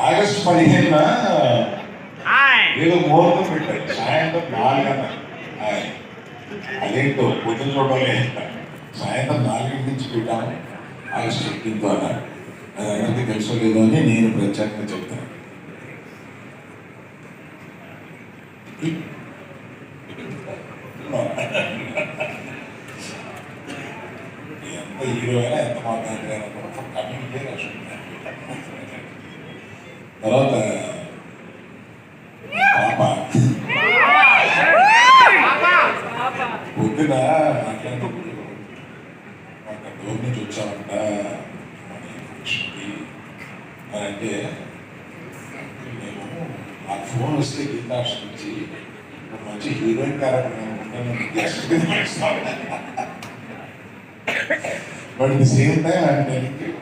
August 15న ఏదో ముహూర్తం పెట్టారు, సాయంత్రం 4 గంటలు. అదేంటో పొద్దున చూడలే, సాయంత్రం 4 నుంచి పెట్టాము ఆగస్టు 15 అన్నారు. అది అందరికీ తెలుసో లేదో అని నేను ప్రత్యేకంగా చెప్తాను. ఎంత హీరో అయినా ఎంత మాట్లాడినా కమ్యూనిటీ రాష్ట్రం. తర్వాత పొద్దున మాట్లాడినప్పుడు ఒక డోర్ నుంచి వచ్చామంట ఫంక్షన్కి అని అంటే, మేము నాకు ఫోన్ వస్తే గీతాక్ష నుంచి మంచి హీరోయిన్ కార్యక్రమం ఉంటాను guest but the same time I'm telling you